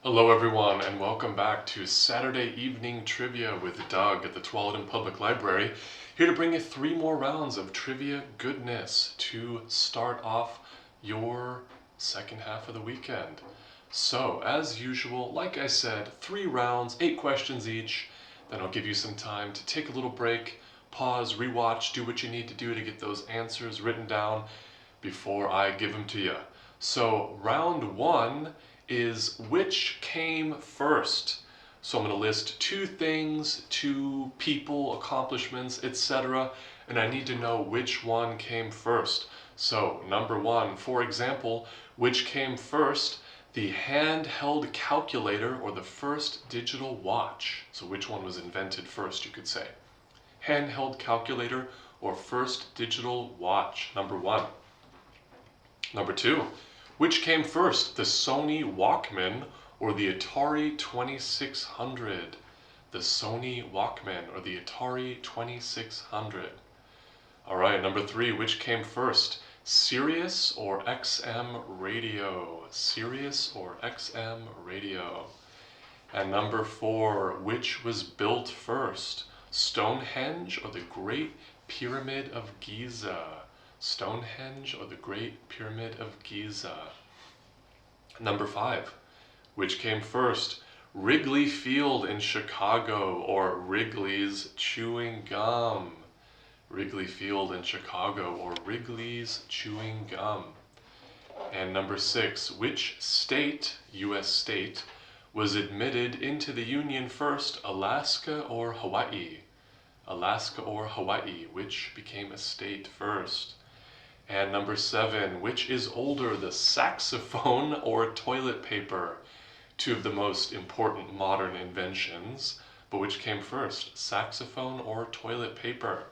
Hello everyone and welcome back to Saturday Evening Trivia with Doug at the Tualatin Public Library, here to bring you 3 more rounds of trivia goodness to start off your second half of the weekend. So, as usual, like I said, 3 rounds, 8 questions each, then I'll give you some time to take a little break, pause, rewatch, do what you need to do to get those answers written down before I give them to you. So, round 1 is which came first. So I'm going to list 2 things, 2 people, accomplishments, etc. And I need to know which one came first. So number 1, for example, which came first? The handheld calculator or the first digital watch. So which one was invented first, you could say. Handheld calculator or first digital watch, number 1. Number 2, which came first, the Sony Walkman or the Atari 2600? The Sony Walkman or the Atari 2600. Alright, number 3, which came first, Sirius or XM radio? Sirius or XM radio? And number 4, which was built first, Stonehenge or the Great Pyramid of Giza? Stonehenge or the Great Pyramid of Giza? Number 5, which came first, Wrigley Field in Chicago or Wrigley's Chewing Gum? Wrigley Field in Chicago or Wrigley's Chewing Gum? And number 6, which state, U.S. state, was admitted into the Union first, Alaska or Hawaii? Alaska or Hawaii, which became a state first? And number 7, which is older, the saxophone or toilet paper? 2 of the most important modern inventions, but which came first, saxophone or toilet paper?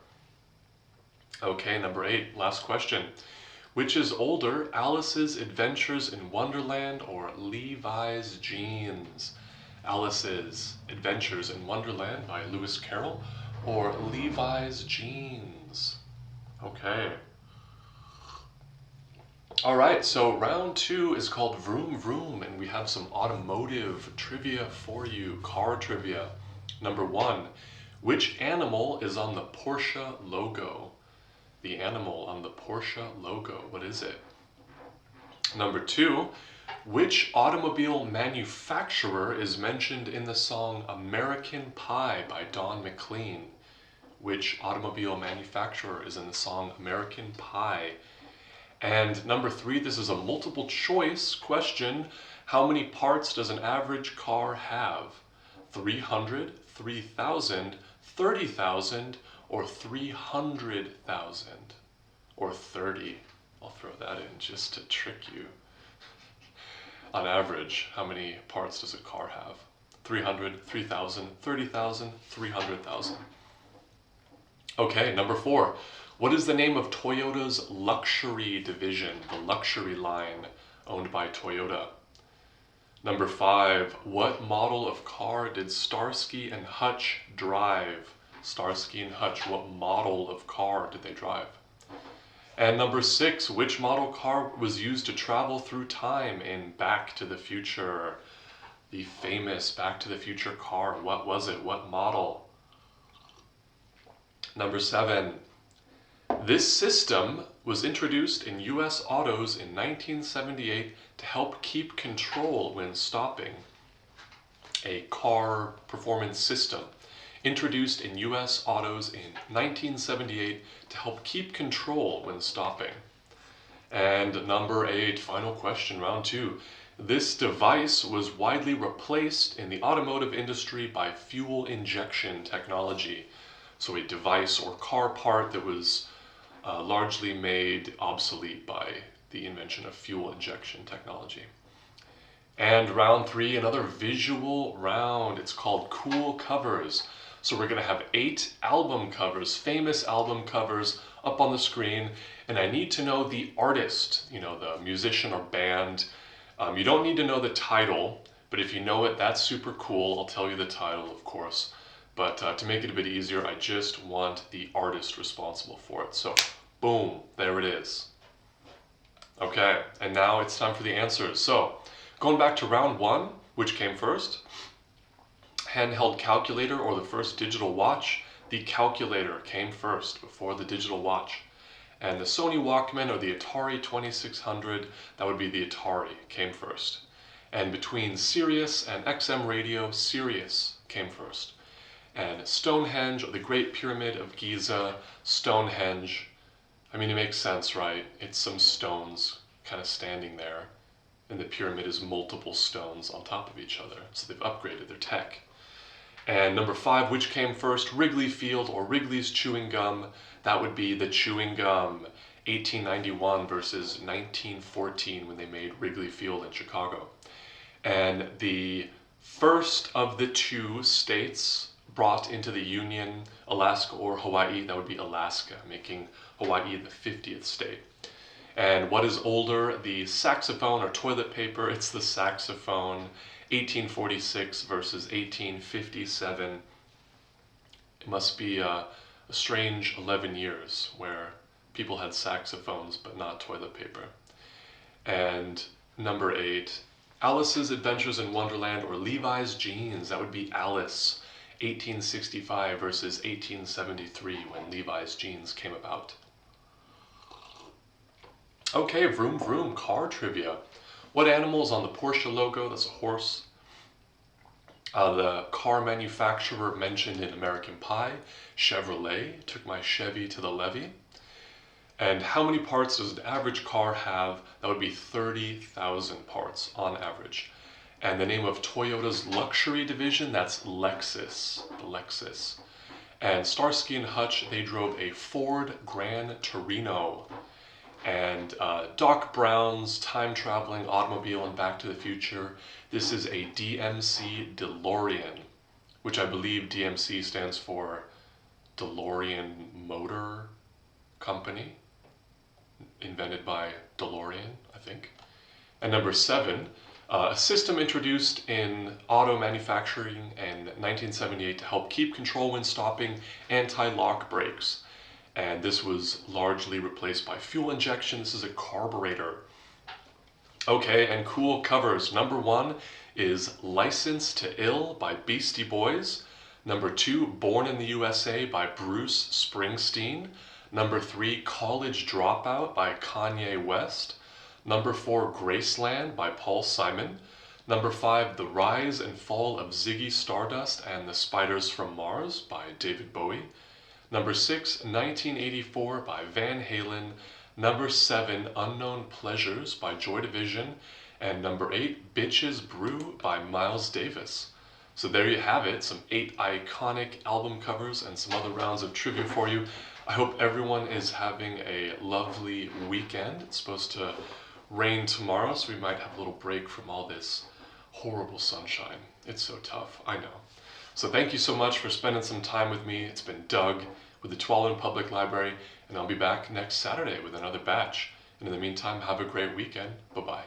Okay, number 8, last question. Which is older, Alice's Adventures in Wonderland or Levi's Jeans? Alice's Adventures in Wonderland by Lewis Carroll or Levi's Jeans? Okay. Alright, so round 2 is called Vroom Vroom, and we have some automotive trivia for you, car trivia. Number 1, which animal is on the Porsche logo? The animal on the Porsche logo, what is it? Number 2, which automobile manufacturer is mentioned in the song American Pie by Don McLean? Which automobile manufacturer is in the song American Pie? And number 3, this is a multiple choice question. How many parts does an average car have? 300, 3,000, 30,000, or 300,000? Or 30. I'll throw that in just to trick you. On average, how many parts does a car have? 300, 3,000, 30,000, 300,000. Okay, number 4. What is the name of Toyota's luxury division, the luxury line owned by Toyota? Number 5, what model of car did Starsky and Hutch drive? Starsky and Hutch, what model of car did they drive? And number 6, which model car was used to travel through time in Back to the Future? The famous Back to the Future car, what was it? What model? Number 7, this system was introduced in U.S. autos in 1978 to help keep control when stopping. A car performance system introduced in U.S. autos in 1978 to help keep control when stopping. And number 8, final question, round 2. This device was widely replaced in the automotive industry by fuel injection technology. So a device or car part that was largely made obsolete by the invention of fuel injection technology. And round 3, another visual round. It's called Cool Covers. So we're going to have 8 album covers, famous album covers up on the screen, and I need to know the artist, the musician or band. You don't need to know the title, but if you know it, that's super cool. I'll tell you the title, of course. But to make it a bit easier, I just want the artist responsible for it. So, boom, there it is. Okay, and now it's time for the answers. So, going back to round 1, Which came first? Handheld calculator or the first digital watch? The calculator came first before the digital watch. And the Sony Walkman or the Atari 2600, that would be the Atari, came first. And between Sirius and XM radio, Sirius came first. And Stonehenge or the Great Pyramid of Giza, Stonehenge. I mean, it makes sense, right? It's some stones kind of standing there. And the pyramid is multiple stones on top of each other. So they've upgraded their tech. And number 5, which came first? Wrigley Field or Wrigley's Chewing Gum. That would be the chewing gum, 1891 versus 1914 when they made Wrigley Field in Chicago. And the first of the 2 states brought into the Union, Alaska or Hawaii, that would be Alaska, making Hawaii the 50th state. And what is older, the saxophone or toilet paper? It's the saxophone, 1846 versus 1857. It must be a strange 11 years where people had saxophones but not toilet paper. And number 8, Alice's Adventures in Wonderland or Levi's Jeans. That would be Alice, 1865 versus 1873 when Levi's Jeans came about. Okay, Vroom Vroom, car trivia. What animal is on the Porsche logo? That's a horse. The car manufacturer mentioned in American Pie, Chevrolet, took my Chevy to the levee. And how many parts does an average car have? That would be 30,000 parts on average. And the name of Toyota's luxury division, that's Lexus, the Lexus. And Starsky and Hutch, they drove a Ford Gran Torino. And Doc Brown's time-traveling automobile in Back to the Future, this is a DMC DeLorean, which I believe DMC stands for DeLorean Motor Company, invented by DeLorean, I think. And number 7, a system introduced in auto manufacturing in 1978 to help keep control when stopping, anti-lock brakes. And this was largely replaced by fuel injection. This is a carburetor. Okay, and cool covers. Number 1 is License to Ill by Beastie Boys. Number 2, Born in the USA by Bruce Springsteen. Number 3, College Dropout by Kanye West. Number 4, Graceland by Paul Simon. Number 5, The Rise and Fall of Ziggy Stardust and the Spiders from Mars by David Bowie. Number 6, 1984 by Van Halen. Number 7, Unknown Pleasures by Joy Division. And number 8, Bitches Brew by Miles Davis. So there you have it, some 8 iconic album covers and some other rounds of trivia for you. I hope everyone is having a lovely weekend. It's supposed to rain tomorrow, so we might have a little break from all this horrible sunshine. It's so tough, I know. So thank you so much for spending some time with me. It's been Doug with the Tualatin Public Library, and I'll be back next Saturday with another batch. And in the meantime, have a great weekend. Bye-bye.